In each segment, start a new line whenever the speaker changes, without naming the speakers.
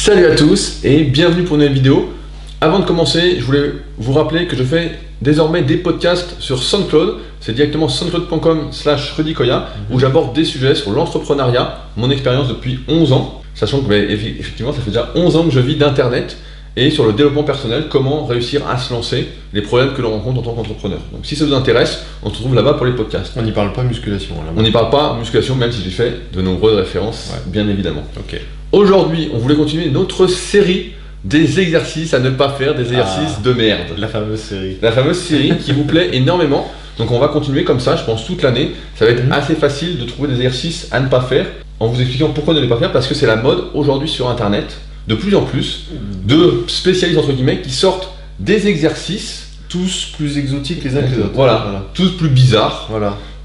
Salut à tous et bienvenue pour une nouvelle vidéo. Avant de commencer, je voulais vous rappeler que je fais désormais des podcasts sur SoundCloud. C'est directement soundcloud.com/rudykoya où j'aborde des sujets sur l'entrepreneuriat, mon expérience depuis 11 ans, sachant que effectivement ça fait déjà 11 ans que je vis d'internet, et sur le développement personnel, comment réussir à se lancer, les problèmes que l'on rencontre en tant qu'entrepreneur. Donc si ça vous intéresse, on se retrouve là-bas pour les podcasts.
On n'y parle pas musculation là-bas.
On n'y parle pas musculation, même si j'ai fait de nombreuses références, bien évidemment.
Ok.
Aujourd'hui, on voulait continuer notre série des exercices à ne pas faire, des exercices de merde.
La fameuse série.
La fameuse série qui vous plaît énormément. Donc on va continuer comme ça, je pense, toute l'année. Ça va être assez facile de trouver des exercices à ne pas faire, en vous expliquant pourquoi ne les pas faire, parce que c'est la mode aujourd'hui sur Internet, de plus en plus, de spécialistes entre guillemets qui sortent des exercices.
Tous plus exotiques les uns que les autres.
Voilà, tous plus bizarres,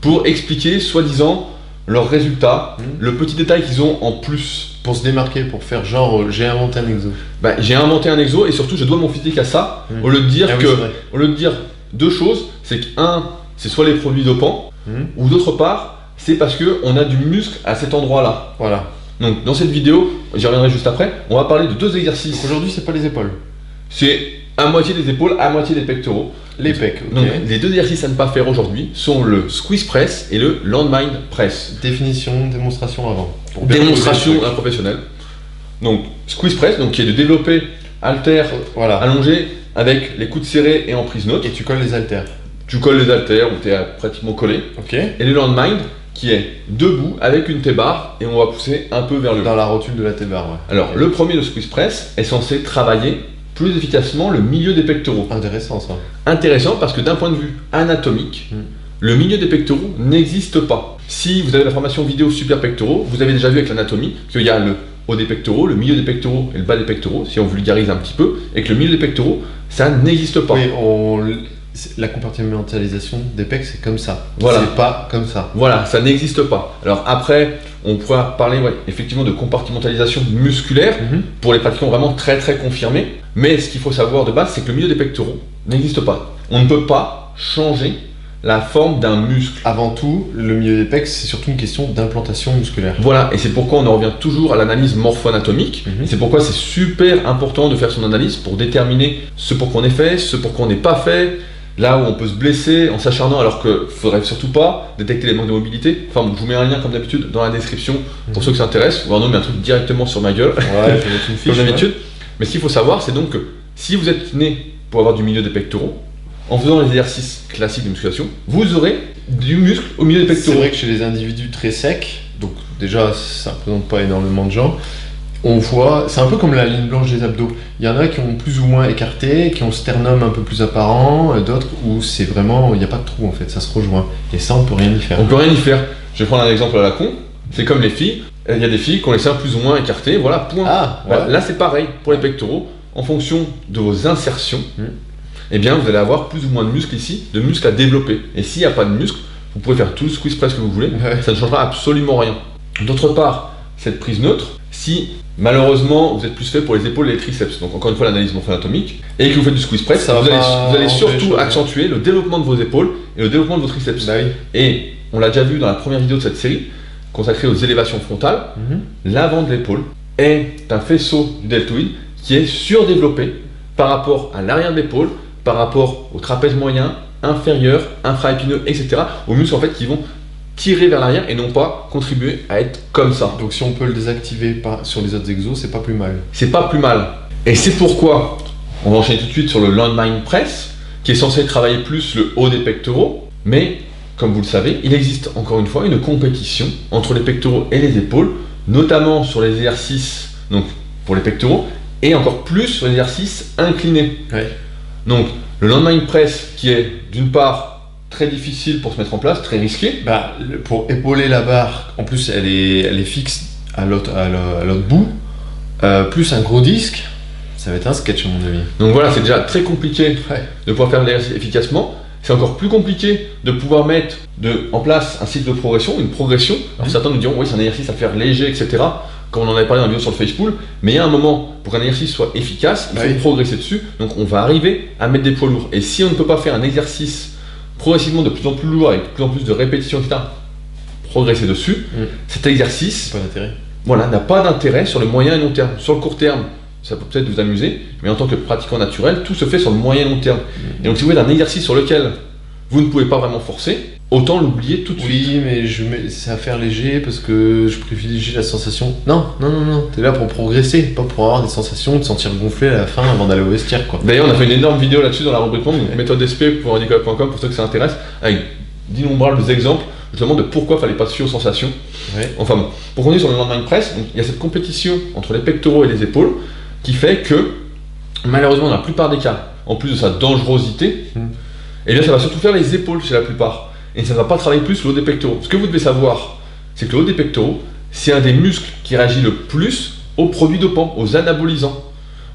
pour expliquer soi-disant leurs résultats, le petit détail qu'ils ont en plus.
Pour se démarquer, pour faire genre j'ai inventé un exo.
Bah, j'ai inventé un exo et surtout je dois mon physique à ça, au lieu de dire au lieu de dire deux choses, c'est que c'est soit les produits dopants, ou d'autre part, c'est parce qu'on a du muscle à cet endroit-là.
Voilà.
Donc dans cette vidéo, j'y reviendrai juste après, on va parler de deux exercices.
Aujourd'hui c'est pas les épaules.
C'est à moitié des épaules, à moitié des pectoraux.
Les pecs, ok.
Donc les deux exercices à ne pas faire aujourd'hui sont le squeeze press et le landmine press.
Définition, démonstration avant.
Démonstration d'un professionnel. Donc squeeze press, donc qui est de développer haltères allongés avec les coudes serrés et en prise neutre.
Et tu colles les haltères.
Tu colles les haltères où tu es pratiquement collé.
Ok.
Et le landmine qui est debout avec une T-bar et on va pousser un peu vers le haut.
Dans la rotule de la T-bar, ouais.
Alors le premier, le squeeze press, est censé travailler plus efficacement le milieu des pectoraux.
Intéressant ça.
Intéressant parce que d'un point de vue anatomique, le milieu des pectoraux n'existe pas. Si vous avez la formation vidéo super pectoraux, vous avez déjà vu avec l'anatomie qu'il y a le haut des pectoraux, le milieu des pectoraux et le bas des pectoraux, si on vulgarise un petit peu, et que le milieu des pectoraux, ça n'existe pas.
Oui, la compartimentalisation des pecs, c'est comme ça.
Voilà.
C'est pas comme ça.
Voilà, ça n'existe pas. Alors après, on pourra parler effectivement de compartimentalisation musculaire pour les pratiquants vraiment très confirmés. Mais ce qu'il faut savoir de base, c'est que le milieu des pectoraux n'existe pas. On ne peut pas changer la forme d'un muscle.
Avant tout, le milieu des pecs, c'est surtout une question d'implantation musculaire.
Voilà, et c'est pourquoi on en revient toujours à l'analyse morpho-anatomique. Et c'est pourquoi c'est super important de faire son analyse pour déterminer ce pour quoi on est fait, ce pour quoi on n'est pas fait. Là où on peut se blesser en s'acharnant alors qu'il ne faudrait surtout pas détecter les manques de mobilité. Enfin bon, je vous mets un lien comme d'habitude dans la description pour ceux qui s'intéressent. Ou alors non, mais un truc directement sur ma gueule,
je vais mettre une fiche,
comme d'habitude. Mais ce qu'il faut savoir, c'est donc que si vous êtes né pour avoir du milieu des pectoraux, en faisant les exercices classiques de musculation, vous aurez du muscle au milieu des pectoraux.
C'est vrai que chez les individus très secs, donc déjà ça ne représente pas énormément de gens, on voit, c'est un peu comme la ligne blanche des abdos. Il y en a qui ont plus ou moins écarté, qui ont le sternum un peu plus apparent, d'autres où c'est vraiment, il n'y a pas de trou en fait, ça se rejoint. Et ça, on peut rien y faire.
On peut rien y faire. Je vais prendre un exemple à la con. C'est comme les filles. Il y a des filles qui ont les seins plus ou moins écartés, voilà, point. Là, c'est pareil pour les pectoraux. En fonction de vos insertions, eh bien, vous allez avoir plus ou moins de muscles ici, de muscles à développer. Et s'il n'y a pas de muscles, vous pouvez faire tout le squeeze press que vous voulez, ça ne changera absolument rien. D'autre part, cette prise neutre, si malheureusement vous êtes plus fait pour les épaules et les triceps, donc encore une fois l'analyse morpho-anatomique, et que vous faites du squeeze press, vous allez surtout accentuer le développement de vos épaules et le développement de vos triceps. Et on l'a déjà vu dans la première vidéo de cette série, consacrée aux élévations frontales, l'avant de l'épaule est un faisceau du deltoïde qui est surdéveloppé par rapport à l'arrière de l'épaule, par rapport au trapèze moyen, inférieur, infraépineux, etc. aux muscles en fait qui vont tirer vers l'arrière et non pas contribuer à être comme ça.
Donc si on peut le désactiver sur les autres exos, c'est pas plus mal.
C'est pas plus mal. Et c'est pourquoi on va enchaîner tout de suite sur le landmine press, qui est censé travailler plus le haut des pectoraux. Mais comme vous le savez, il existe encore une fois une compétition entre les pectoraux et les épaules, notamment sur les exercices donc pour les pectoraux et encore plus sur les exercices inclinés. Donc le landmine press qui est d'une part très difficile pour se mettre en place, très risqué.
Pour épauler la barre, en plus elle est fixe à l'autre bout, plus un gros disque, ça va être un sketch à mon avis.
Donc voilà, c'est déjà très compliqué de pouvoir faire l'exercice efficacement. C'est encore plus compliqué de pouvoir mettre en place un cycle de progression, une progression. Alors certains nous diront, oui, c'est un exercice à faire léger, etc. Comme on en avait parlé dans la vidéo sur le Facebook, mais il y a un moment, pour qu'un exercice soit efficace, il faut progresser dessus. Donc on va arriver à mettre des poids lourds. Et si on ne peut pas faire un exercice progressivement de plus en plus lourd, avec de plus en plus de répétitions, etc., progresser dessus, cet exercice voilà, n'a pas d'intérêt sur le moyen et long terme. Sur le court terme, ça peut peut-être vous amuser, mais en tant que pratiquant naturel, tout se fait sur le moyen et long terme. Et donc si vous avez un exercice sur lequel vous ne pouvez pas vraiment forcer, autant l'oublier tout de suite.
Oui, mais c'est à faire léger parce que je privilégie la sensation. Non. T'es là pour progresser, pas pour avoir des sensations, te sentir gonflé à la fin avant d'aller au vestiaire, quoi.
D'ailleurs, on a fait une énorme vidéo là-dessus dans la rubrique membre, donc méthode SP pour handicap.com pour ceux que ça intéresse, avec d'innombrables exemples justement de pourquoi il fallait pas se fier aux sensations. Ouais. Enfin bon, pour continuer sur le lendemain de presse, il y a cette compétition entre les pectoraux et les épaules qui fait que malheureusement dans la plupart des cas, en plus de sa dangerosité, eh bien ça va surtout faire les épaules chez la plupart. Et ça ne va pas travailler plus le haut des pectoraux. Ce que vous devez savoir, c'est que le haut des pectoraux, c'est un des muscles qui réagit le plus aux produits dopants, aux anabolisants.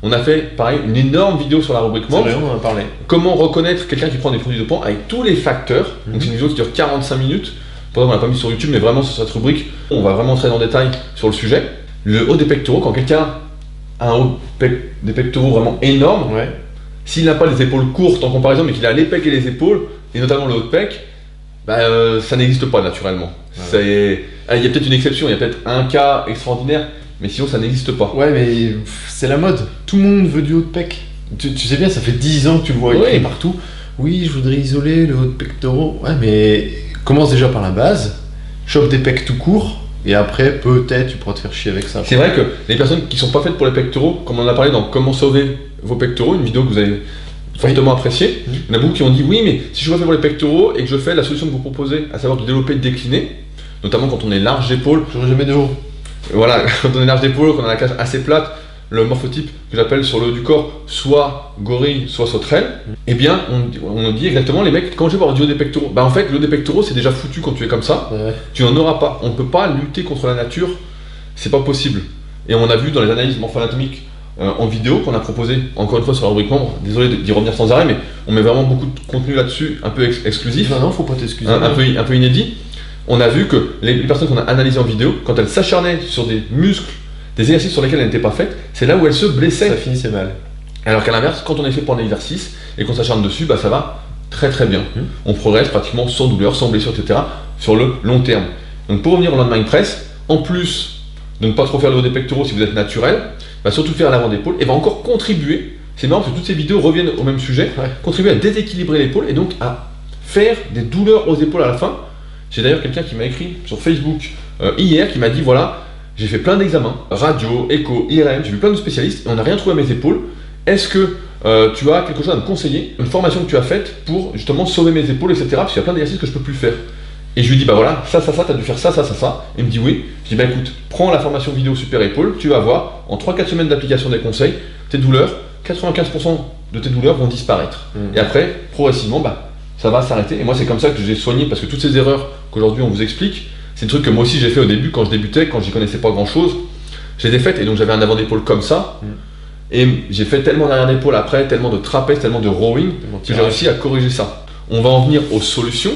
On a fait, pareil, une énorme vidéo sur la rubrique membre.
C'est vrai, on en a parlé.
Comment reconnaître quelqu'un qui prend des produits dopants avec tous les facteurs. Donc c'est une vidéo qui dure 45 minutes. Pour ça, on l'a pas mis sur YouTube, mais vraiment sur cette rubrique, on va vraiment entrer dans le détail sur le sujet. Le haut des pectoraux, quand quelqu'un a un haut des pectoraux vraiment énorme, s'il n'a pas les épaules courtes en comparaison, mais qu'il a les pecs et les épaules, et notamment le haut de pec, ça n'existe pas naturellement. Il y a peut-être une exception, il y a peut-être un cas extraordinaire, mais sinon ça n'existe pas.
Ouais, mais c'est la mode. Tout le monde veut du haut de pec. Tu sais bien, ça fait 10 ans que tu le vois écrit partout. Oui, je voudrais isoler le haut de pectoraux. Ouais, mais commence déjà par la base, chope des pecs tout court, et après, peut-être, tu pourras te faire chier avec ça.
C'est vrai que les personnes qui sont pas faites pour les pectoraux, comme on en a parlé dans Comment sauver vos pectoraux, une vidéo que vous avez fortement appréciée, il y en a beaucoup qui ont dit oui, mais si je suis pas fait pour les pectoraux et que je fais la solution que vous proposez, à savoir de développer et de décliner, notamment quand on est large d'épaule.
J'aurais jamais de haut.
Voilà, quand on est large d'épaule, quand on a la cage assez plate, le morphotype que j'appelle sur le haut du corps, soit gorille, soit sauterelle, eh bien, on dit exactement, les mecs, comment je vais avoir du haut des pectoraux? En fait, le haut des pectoraux, c'est déjà foutu quand tu es comme ça, tu n'en auras pas. On ne peut pas lutter contre la nature, c'est pas possible. Et on a vu dans les analyses morpho-anatomiques en vidéo qu'on a proposé, encore une fois sur la rubrique membre, désolé d'y revenir sans arrêt, mais on met vraiment beaucoup de contenu là-dessus, un peu exclusif.
Non, faut pas t'excuser.
Un peu inédit. On a vu que les personnes qu'on a analysées en vidéo, quand elles s'acharnaient sur des muscles, des exercices sur lesquels elles n'étaient pas faites, c'est là où elles se blessaient.
Ça finissait mal.
Alors qu'à l'inverse, quand on est fait pour un exercice et qu'on s'acharne dessus, ça va très très bien. On progresse pratiquement sans douleur, sans blessure, etc. sur le long terme. Donc pour revenir au lendemain press, en plus de ne pas trop faire le haut des pectoraux si vous êtes naturel, va surtout faire l'avant d'épaule et va encore contribuer, c'est marrant parce que toutes ces vidéos reviennent au même sujet, contribuer à déséquilibrer l'épaule et donc à faire des douleurs aux épaules à la fin. J'ai d'ailleurs quelqu'un qui m'a écrit sur Facebook hier qui m'a dit voilà, j'ai fait plein d'examens, radio, écho, IRM, j'ai vu plein de spécialistes et on n'a rien trouvé à mes épaules. Est-ce que tu as quelque chose à me conseiller, une formation que tu as faite pour justement sauver mes épaules, etc. Parce qu'il y a plein d'exercices que je peux plus faire. Et je lui dis bah voilà, ça, t'as dû faire ça. Et il me dit oui. Je dis bah écoute, prends la formation vidéo super épaule, tu vas voir, en 3-4 semaines d'application des conseils, tes douleurs, 95% de tes douleurs vont disparaître. Et après, progressivement, ça va s'arrêter. Et moi c'est comme ça que j'ai soigné, parce que toutes ces erreurs qu'aujourd'hui on vous explique, c'est des trucs que moi aussi j'ai fait au début quand je débutais, quand j'y connaissais pas grand chose. J'ai des faites et donc j'avais un avant d'épaule comme ça. Et j'ai fait tellement d'arrière d'épaule après, tellement de trapèze, tellement de rowing, que j'ai réussi à corriger ça. On va en venir aux solutions,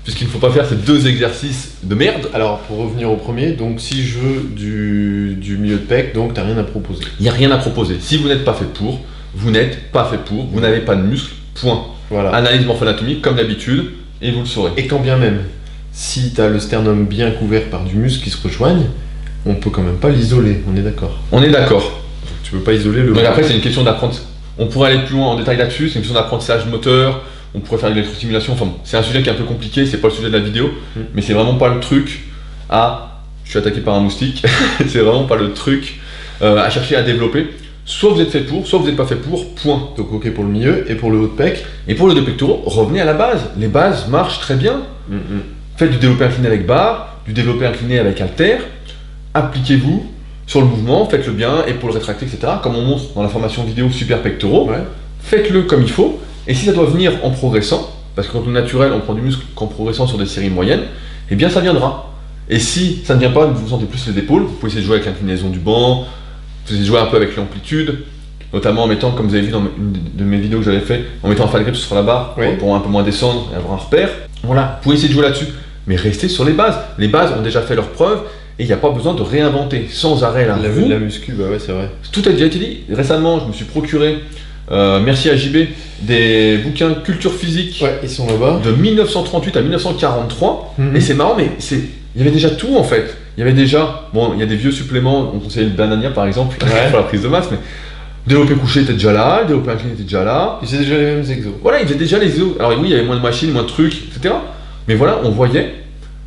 puisqu'il ne faut pas faire ces deux exercices de merde.
Alors pour revenir au premier, donc si je veux du milieu de pec, donc t'as rien à proposer.
Il n'y a rien à proposer. Si vous n'êtes pas fait pour, vous n'êtes pas fait pour, vous n'avez pas de muscle, point. Voilà. Analyse morpho-anatomique comme d'habitude, et vous le saurez.
Et quand bien même, si tu as le sternum bien couvert par du muscle qui se rejoignent, on peut quand même pas l'isoler, on est d'accord.
On est d'accord.
Tu peux pas isoler le...
Donc après c'est une question d'apprentissage. On pourrait aller plus loin en détail là-dessus, c'est une question d'apprentissage moteur, on pourrait faire de l'électrostimulation, enfin bon, c'est un sujet qui est un peu compliqué, c'est pas le sujet de la vidéo, mais c'est vraiment pas le truc à... Je suis attaqué par un moustique, c'est vraiment pas le truc à chercher à développer. Soit vous êtes fait pour, soit vous n'êtes pas fait pour, point.
Donc ok pour le milieu, et pour le haut de pec.
Et pour le haut de pectoraux, revenez à la base. Les bases marchent très bien. Faites du développé incliné avec barre, du développé incliné avec haltère, appliquez-vous sur le mouvement, faites-le bien, épaules rétractées, etc. Comme on montre dans la formation vidéo super pectoraux, faites-le comme il faut. Et si ça doit venir en progressant, parce que quand on est naturel, on prend du muscle qu'en progressant sur des séries moyennes, eh bien ça viendra. Et si ça ne vient pas, vous sentez plus les épaules, vous pouvez essayer de jouer avec l'inclinaison du banc, vous essayez de jouer un peu avec l'amplitude, notamment en mettant, comme vous avez vu dans une de mes vidéos que j'avais fait, en mettant un fall grip sur la barre pour un peu moins descendre et avoir un repère. Voilà, vous pouvez essayer de jouer là-dessus, mais restez sur les bases. Les bases ont déjà fait leurs preuves et il n'y a pas besoin de réinventer sans arrêt la roue.
La muscu, bah ouais, c'est vrai.
Tout a déjà été dit. Récemment, je me suis procuré, merci à JB, des bouquins culture physique.
Ouais, ils sont là-bas.
De 1938 à 1943. Et c'est marrant, mais il y avait déjà tout en fait. il y avait déjà, bon, il y a des vieux suppléments, on conseillait le Banania par exemple, pour la prise de masse, mais développé couché était déjà là, développé incliné était déjà là.
Ils faisaient déjà les mêmes exos.
Voilà, ils faisaient déjà les exos. Alors oui, il y avait moins de machines, moins de trucs, etc. Mais voilà, on voyait,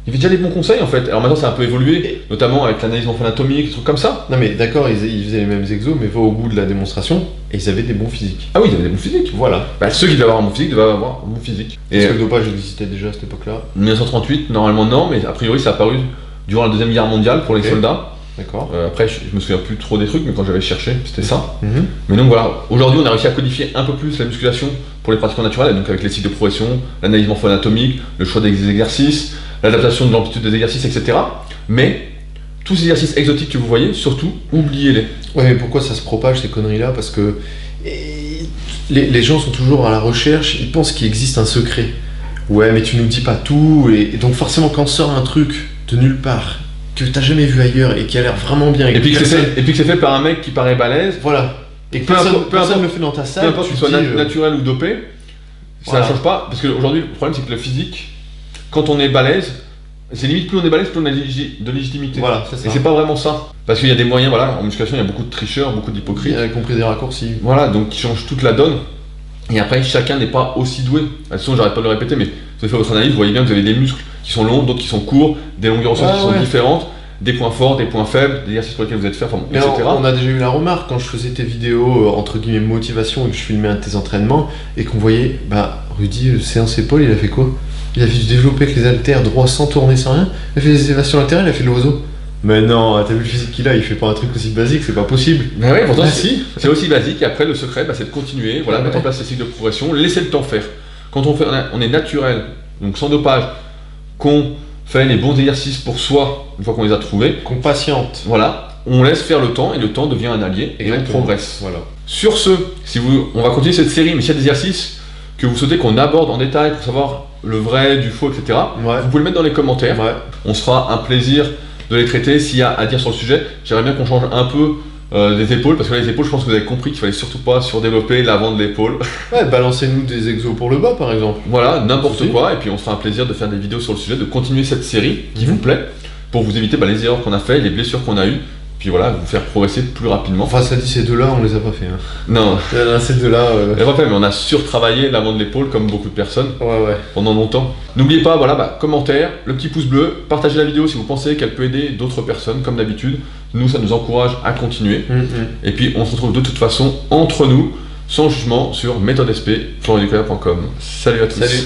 il y avait déjà les bons conseils en fait. Alors maintenant, ça a un peu évolué, notamment avec l'analyse morpho-anatomique, des trucs comme ça.
Non mais d'accord, ils faisaient les mêmes exos, mais va au bout de la démonstration, et ils avaient des bons physiques.
Ah oui, ils avaient des bons physiques.
Voilà.
Bah, ceux qui devaient avoir un bon physique devaient avoir un bon physique.
Est-ce que le dopage existait déjà à cette époque-là?
1938, normalement non, mais a priori ça a apparu durant la Deuxième Guerre mondiale pour les soldats.
D'accord.
Après, je me souviens plus trop des trucs, mais quand j'avais cherché, c'était ça. Mais donc voilà, aujourd'hui on a réussi à codifier un peu plus la musculation pour les pratiquants naturels, donc avec les cycles de progression, l'analyse morpho-anatomique, le choix des exercices, l'adaptation de l'amplitude des exercices, etc. Mais tous ces exercices exotiques que vous voyez, surtout, oubliez-les.
Ouais, mais pourquoi ça se propage ces conneries-là? Parce que les gens sont toujours à la recherche, ils pensent qu'il existe un secret. Ouais, mais tu nous dis pas tout, et donc forcément quand sort un truc de nulle part, que t'as jamais vu ailleurs et qui a l'air vraiment bien.
Et puis que c'est fait par un mec qui paraît balèze.
Voilà. Et que personne le fait dans ta salle.
Peu importe qu'il soit naturel ou dopé, ça ne change pas. Parce qu'aujourd'hui, le problème c'est que le physique, quand on est balèze, c'est limite plus on est balèze, plus on a de légitimité.
Voilà, c'est ça.
Et c'est pas vraiment ça. Parce qu'il y a des moyens, voilà, en musculation, il y a beaucoup de tricheurs, beaucoup d'hypocrites.
Y compris des raccourcis.
Voilà, donc qui changent toute la donne. Et après, chacun n'est pas aussi doué. De toute façon, j'arrête pas de le répéter, mais vous avez fait votre analyse, vous voyez bien que vous avez des muscles qui sont longs, d'autres qui sont courts, des longueurs osseuses qui sont différentes, des points forts, des points faibles, des exercices pour lesquels vous êtes fait, enfin, etc.
On a déjà eu la remarque quand je faisais tes vidéos entre guillemets motivation et que je filmais un de tes entraînements et qu'on voyait, bah Rudy, séance épaule, il a fait quoi? Il a fait du développé avec les haltères droit sans tourner, sans rien. Il a fait des élévations latérales, il a fait de l'oiseau. Mais non, t'as vu le physique qu'il a, il fait pas un truc aussi basique, c'est pas possible.
Mais ouais, pourtant c'est aussi basique. Et après, le secret, c'est de continuer, voilà, mettre en place ces cycles de progression, laisser le temps faire. Quand on est naturel, donc sans dopage, qu'on fait les bons exercices pour soi, une fois qu'on les a trouvés,
qu'on patiente.
Voilà, on laisse faire le temps et le temps devient un allié et on progresse.
Voilà.
Sur ce, on va continuer cette série, mais s'il y a des exercices que vous souhaitez qu'on aborde en détail pour savoir le vrai, du faux, etc., vous pouvez le mettre dans les commentaires. On se fera un plaisir de les traiter. S'il y a à dire sur le sujet, j'aimerais bien qu'on change un peu des épaules, parce que là, les épaules, je pense que vous avez compris qu'il fallait surtout pas surdévelopper l'avant de l'épaule.
Ouais, balancez-nous des exos pour le bas par exemple.
Voilà, n'importe quoi, et puis on se fera un plaisir de faire des vidéos sur le sujet, de continuer cette série qui vous plaît, pour vous éviter les erreurs qu'on a fait, les blessures qu'on a eues, puis voilà, vous faire progresser plus rapidement.
Enfin, ça dit, ces deux-là, on les a pas fait. Hein.
Non.
Ces deux-là.
On les a pas fait, mais on a surtravaillé l'avant de l'épaule comme beaucoup de personnes.
Ouais.
Pendant longtemps. N'oubliez pas, voilà, commentaire, le petit pouce bleu, partagez la vidéo si vous pensez qu'elle peut aider d'autres personnes, comme d'habitude. Nous, ça nous encourage à continuer. Et puis, on se retrouve de toute façon entre nous, sans jugement, sur méthodesp, floriannicolas.com. Salut à tous.
Salut.